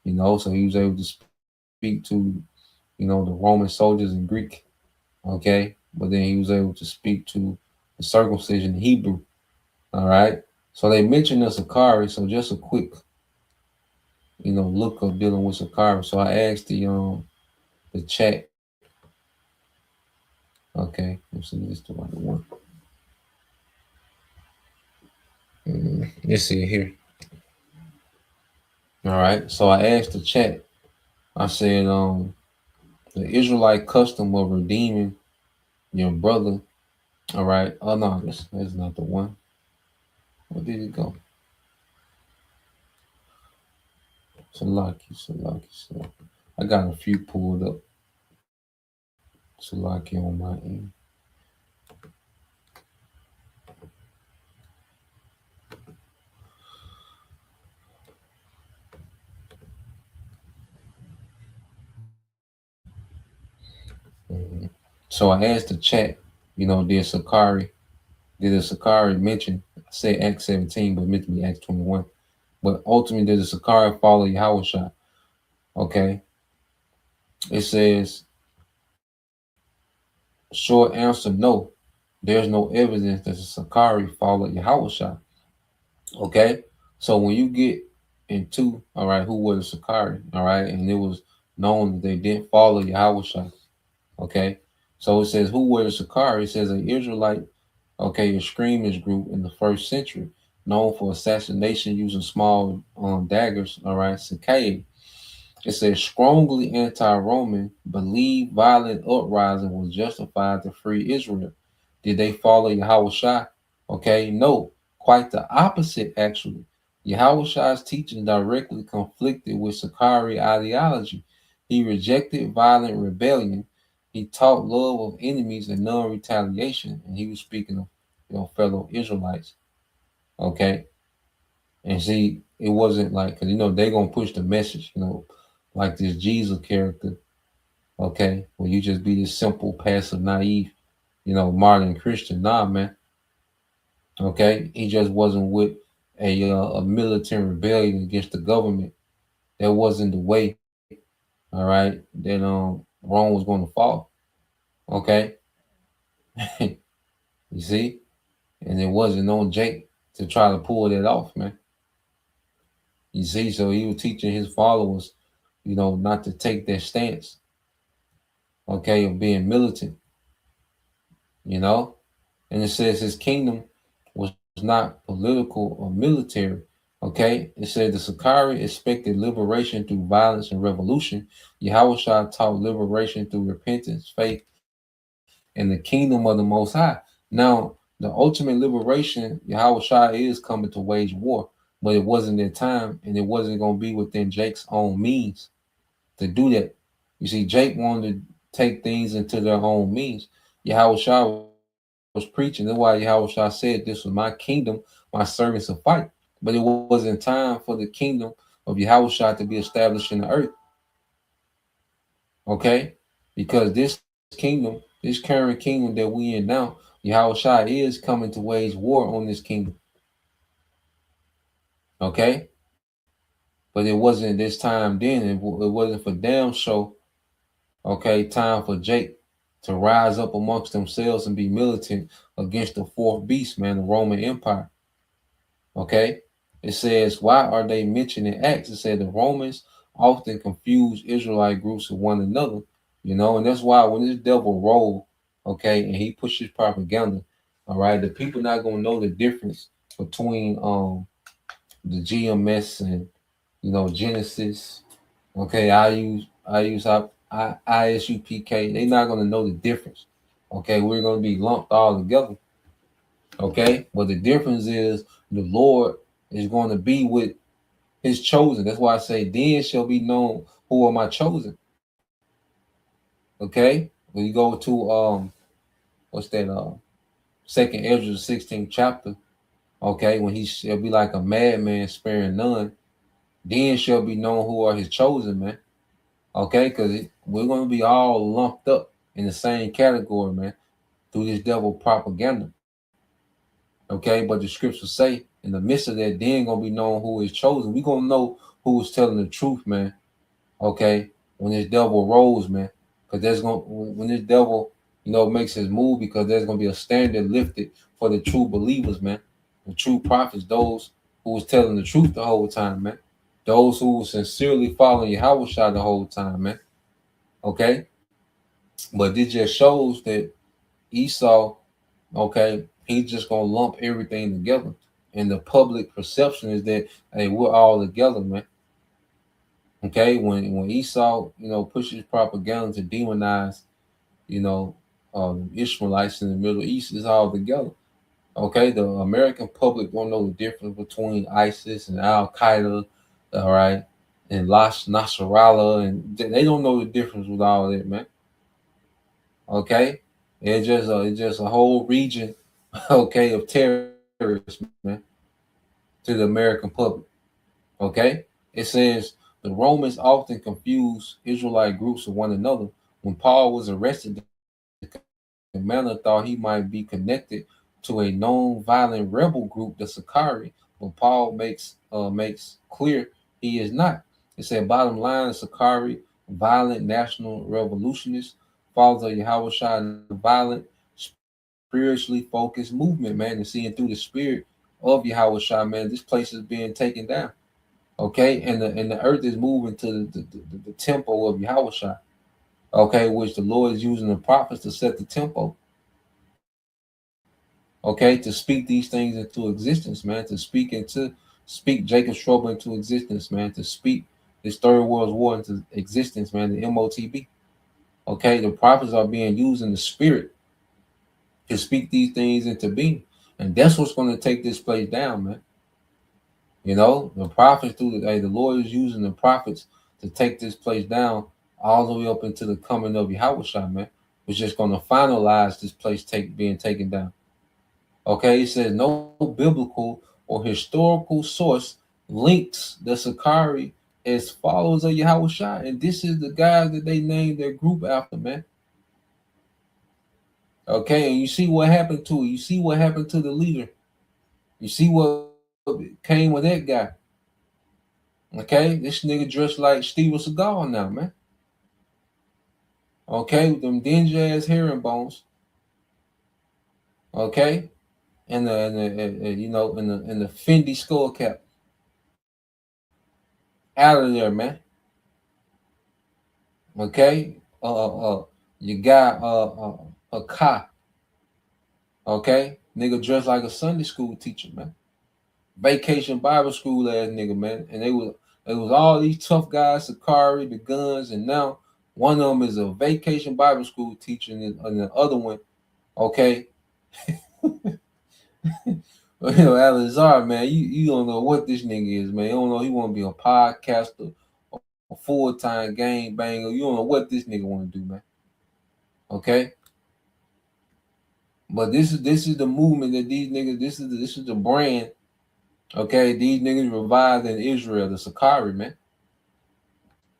So he was able to speak to, the Roman soldiers in Greek. Okay, but then he was able to speak to the circumcision in Hebrew. All right, so they mentioned the Sicarii. So just a quick, look up dealing with Sicarii. So I asked the chat. Okay, let's see, this the right one. Let's see here. All right, so I asked the chat. I said, the Israelite custom of redeeming your brother. All right. Oh no, that's not the one. Where did it go? Salaki. I got a few pulled up. Salaki on my end. Mhm. So I asked the chat, did the Sicarii mention, I said Acts 17, but meant to be Acts 21. But ultimately, did the Sicarii follow Yahushua? Okay. It says, short answer, no. There's no evidence that the Sicarii followed Yahushua. Okay. So when you get into, all right, who were the Sicarii, all right, and it was known that they didn't follow Yahushua. Okay. So it says, who were the Sicarii? It says an Israelite, okay, extremist group in the first century, known for assassination using small daggers, all right, Sicarii. It says strongly anti-Roman, believed violent uprising was justified to free Israel. Did they follow Yahushua? Okay, no, quite the opposite actually. Yahushua's teaching directly conflicted with Sicarii ideology. He rejected violent rebellion. He taught love of enemies and non-retaliation. And he was speaking of, fellow Israelites. Okay. And see, it wasn't like, because, they're going to push the message, like this Jesus character. Okay. Well, you just be this simple, passive, naive, modern Christian. Nah, man. Okay. He just wasn't with a militant rebellion against the government. That wasn't the way. All right. Then Rome was going to fall. Okay. You see? And it wasn't on Jake to try to pull that off, man. You see, so he was teaching his followers, not to take that stance, okay, of being militant, And it says his kingdom was not political or military, okay? It said the Sicarii expected liberation through violence and revolution. Yahushua taught liberation through repentance, faith, and the kingdom of the Most High. Now, the ultimate liberation, Yahushua is coming to wage war, but it wasn't their time, and it wasn't going to be within Jake's own means to do that. You see, Jake wanted to take things into their own means. Yahushua was preaching. That's why Yahushua said, "This was my kingdom, my servants will fight." But it wasn't time for the kingdom of Yahushua to be established in the earth. Okay? Because this kingdom, this current kingdom that we in now, Yahushua is coming to wage war on this kingdom. Okay? But it wasn't this time then. It wasn't for damn show. Okay, time for Jake to rise up amongst themselves and be militant against the fourth beast, man, the Roman Empire. Okay? It says, why are they mentioned in Acts? It said the Romans often confuse Israelite groups with one another, and that's why when this devil roll, okay, and he pushes propaganda, all right, the people not gonna know the difference between the GMS and Genesis. Okay, I use ISUPK. They're not gonna know the difference. Okay, we're gonna be lumped all together. Okay, but the difference is the Lord is going to be with his chosen. That's why I say, then shall be known who are my chosen. Okay, when you go to what's that? Second Ezra 16th chapter. Okay, when he shall be like a madman, sparing none, then shall be known who are his chosen, man. Okay, because we're going to be all lumped up in the same category, man, through this devil propaganda. Okay, but the scriptures say in the midst of that, then going to be known who is chosen. We're going to know who is telling the truth, man. Okay, when this devil rolls, man, because there's going when this devil, makes his move, because there's going to be a standard lifted for the true believers, man, the true prophets, those who was telling the truth the whole time, man, those who were sincerely following Yahushua the whole time, man. Okay, but this just shows that Esau, okay, he's just gonna lump everything together, and the public perception is that, hey, we're all together, man. Okay, when Esau, pushes propaganda to demonize, Ishmaelites in the Middle East, is all together. Okay, the American public don't know the difference between ISIS and Al Qaeda, all right, and Nasrallah, and they don't know the difference with all that, man. Okay, it's just a whole region, okay, of terrorists, man, to the American public. Okay, it says the Romans often confuse Israelite groups with one another. When Paul was arrested, the commander thought he might be connected to a known violent rebel group, the Sicarii, but Paul makes clear he is not. It said, bottom line, Sicarii, violent national revolutionists, followers of Yahushua, and violent, spiritually focused movement, man, and seeing through the spirit of Yahushua, man, this place is being taken down. Okay, and the earth is moving to the temple of Yahushua. Okay, which the Lord is using the prophets to set the tempo. Okay, to speak these things into existence, man, to speak Jacob's trouble into existence, man, to speak this third world war into existence, man, the MOTB. Okay, the prophets are being used in the spirit to speak these things into being. And that's what's going to take this place down, man. The prophets the Lord is using the prophets to take this place down, all the way up into the coming of Yahushua, man, was just going to finalize this place being taken down. Okay, it says no biblical or historical source links the Sicarii as followers of Yahushua, and this is the guys that they named their group after, man. Okay, and you see what happened to it. You see what happened to the leader. You see what came with that guy. Okay, this nigga dressed like Steven Seagal now, man. Okay, with them dingy ass herringbones. Okay, and the Fendi skull cap. Out of there, man. Okay, you got a car. Okay, nigga dressed like a Sunday school teacher, man. Vacation Bible school ass nigga, man. And it was all these tough guys, Sicarii, the guns, and now one of them is a vacation Bible school teacher, and the other one, okay. Alizar, man, you don't know what this nigga is, man. You don't know he want to be a podcaster, a full-time gang banger. You don't know what this nigga want to do, man. Okay. But this is the movement that these niggas. This is the brand. Okay, these niggas revived in Israel, the Sicarii, man.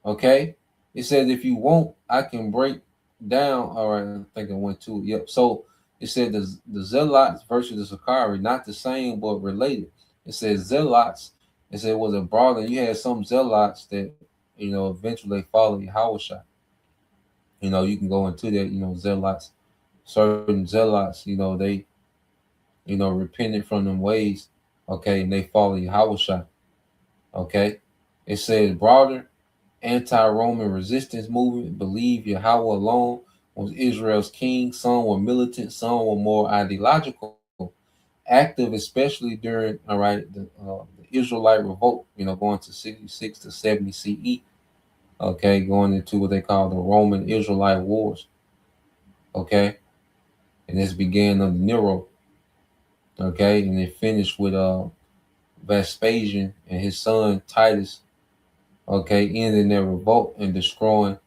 Okay, it says if you want, I can break down. All right, I think I went to it. Yep. So it said the Zealots versus the Sicarii, not the same but related. It says Zealots. It said it was a broader. You had some Zealots that eventually followed Yahushua. You can go into that. Zealots, certain Zealots. They repented from them ways. Okay, and they follow Yahushua. Okay, it says broader anti-Roman resistance movement believed Yahweh alone was Israel's king. Some were militant, some were more ideological, active, especially during the Israelite revolt. Going to 66 to 70 CE. Okay, going into what they call the Roman Israelite Wars. Okay, and this began under Nero. Okay, and it finished with Vespasian and his son Titus. Okay, ending their revolt and destroying,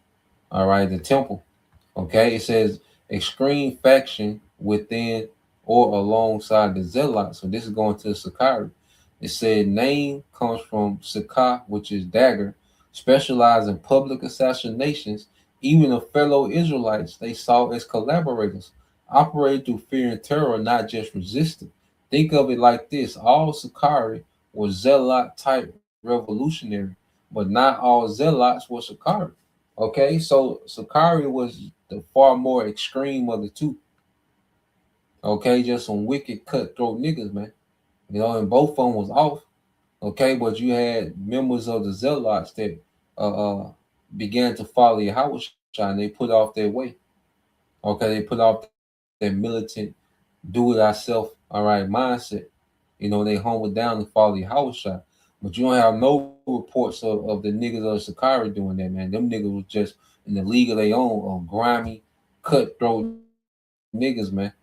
the temple. Okay, it says extreme faction within or alongside the Zealots. So this is going to the Sicarii. It said name comes from Sikah, which is dagger, specialized in public assassinations. Even of fellow Israelites, they saw as collaborators, operated through fear and terror, not just resistance. Think of it like this: all Sicarii were Zealot type revolutionary, but not all Zealots were Sicarii. Okay, so Sicarii was the far more extreme of the two. Okay, just some wicked cutthroat niggas, man. And both of them was off. Okay, but you had members of the Zealots that began to follow Yahweh and they put off their way. Okay, they put off their militant, do it ourselves, mindset. They humbled down and follow Yahweh. But you don't have no reports of the niggas of Sicarii doing that, man. Them niggas was just in the league of their own, grimy, cutthroat niggas, man.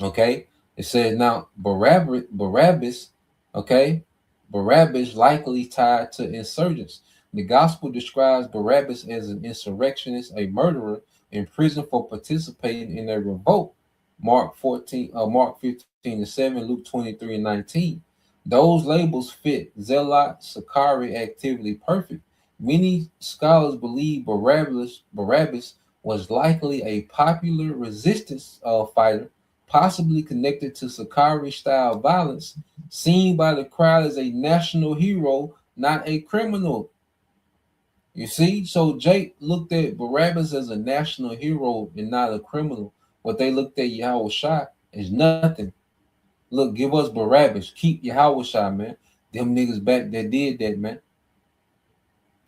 Okay, it says now Barabbas, okay, Barabbas likely tied to insurgents. The gospel describes Barabbas as an insurrectionist, a murderer, in prison for participating in a revolt. Mark 15 and 7, Luke 23 and 19. Those labels fit Zealot Sicarii activity perfect. Many scholars believe Barabbas was likely a popular resistance fighter, possibly connected to Sicarii style violence, seen by the crowd as a national hero, not a criminal. You see, so Jake looked at Barabbas as a national hero and not a criminal. What they looked at Yahweh Shai is nothing. Look, give us Barabbas. Keep Yahweh Shai, man. Them niggas back that did that, man.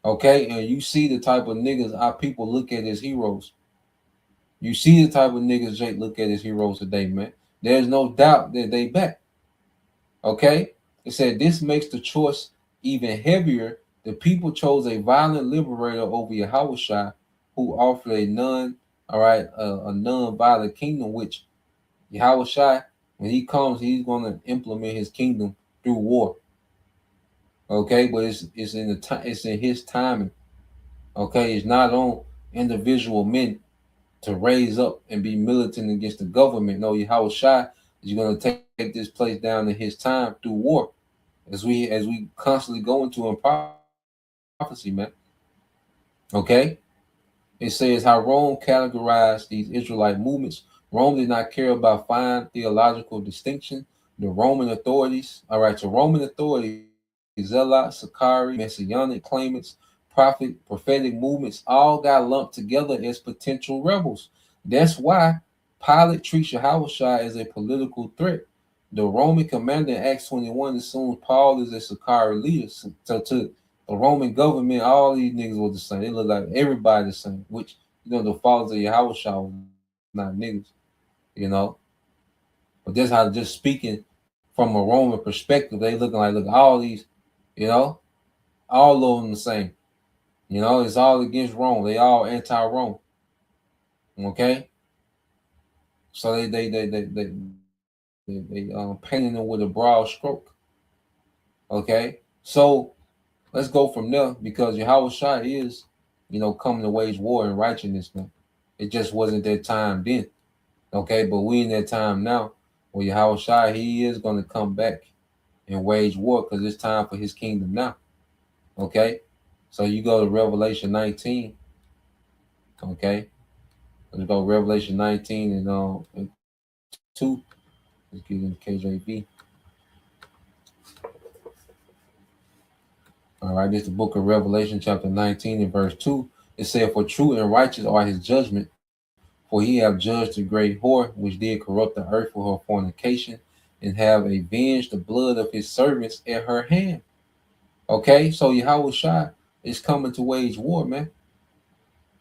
Okay, and you see the type of niggas our people look at as heroes. You see the type of niggas Jake look at as heroes today, man. There's no doubt that they back. Okay? It said this makes the choice even heavier. The people chose a violent liberator over Yahushua, who offered a non-violent kingdom, which Yahushua, when he comes, he's going to implement his kingdom through war. Okay, but it's in his timing. Okay, it's not on individual men to raise up and be militant against the government. No, Yahweh Shai is going to take this place down in his time through war, as we constantly go into in prophecy, man. Okay, it says how Rome categorized these Israelite movements. Rome did not care about fine theological distinction. The Roman authorities, all right, so Roman authorities, zealots, Sicarii, messianic claimants, prophetic movements, all got lumped together as potential rebels. That's why Pilate treats Yahushua as a political threat. The Roman commander in Acts 21 assumes Paul is a Sicarii leader. So to the Roman government, all these niggas were the same. They look like everybody the same, which, the followers of Yahushua was not niggas, you know. But that's how, just speaking from a Roman perspective, they looking like, look, all these, all of them the same. It's all against Rome. They all anti-Rome. Okay, so they painting them with a broad stroke. Okay, so let's go from there, because Yahweh Shai is, coming to wage war in righteousness, man. It just wasn't that time then. Okay, but we in that time now where Yahweh Shai, he is going to come back and wage war, because it's time for his kingdom now. Okay, so you go to Revelation 19. Okay, let's go Revelation 19 and 2. Let's get in KJV. All right, this is the book of Revelation, chapter 19 and verse 2. It said, "For true and righteous are his judgment, for he have judged the great whore, which did corrupt the earth with her fornication, and have avenged the blood of his servants at her hand." Okay, so Yahweh Shai is coming to wage war, man,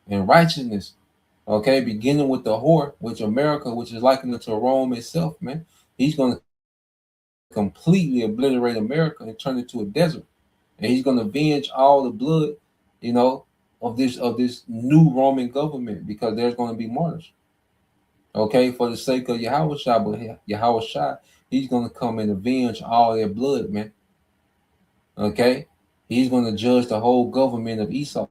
and righteousness. Okay, beginning with the whore, which America, which is likened to Rome itself, man. He's going to completely obliterate America and turn it to a desert. And he's going to avenge all the blood, of this new Roman government, because there's going to be martyrs. Okay, for the sake of Yahweh Shai, but Yahweh Shai, he's going to come and avenge all their blood, man. Okay, he's going to judge the whole government of Esau.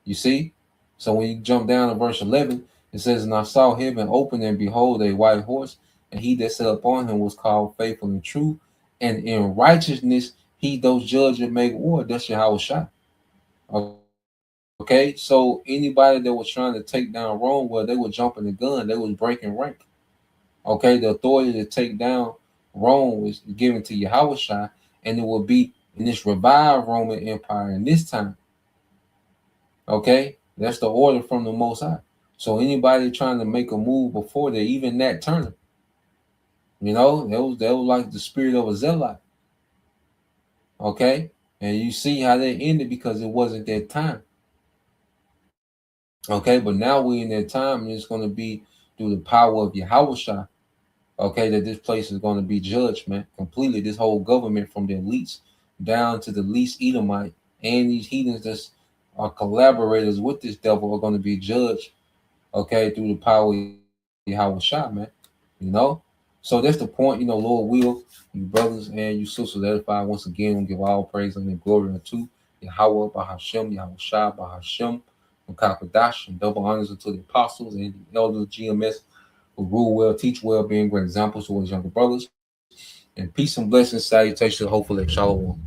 You see? So when you jump down to verse 11, it says, "And I saw heaven open, and behold, a white horse, and he that sat upon him was called Faithful and True, and in righteousness he does judge and make war." That's Yahweh Shai. Okay, so anybody that was trying to take down Rome, well, they were jumping the gun, they was breaking rank. Okay, the authority to take down Rome was given to Yahweh Shai, and it will be in this revived Roman Empire in this time. Okay, that's the order from the Most High. So anybody trying to make a move before that, even Nat Turner, that was like the spirit of a zealot. Okay, and you see how that ended, because it wasn't that time. Okay, but now we in that time, and it's going to be through the power of Yahweh Shai. Okay, that this place is going to be judged, man, completely. This whole government, from the elites down to the least Edomite, and these heathens that are collaborators with this devil, are going to be judged. Okay, through the power of Yahweh Shai, man. So that's the point. Lord will, you brothers and you sisters, edify once again, and give all praise and glory unto Yahweh, Bahashem, Yahweh Shai, Bahashem, and Kakadash, and double honors unto the apostles and the elders of GMS, who rule well, teach well, being great examples to his younger brothers. And peace and blessings, salutations, hopefully, shalom.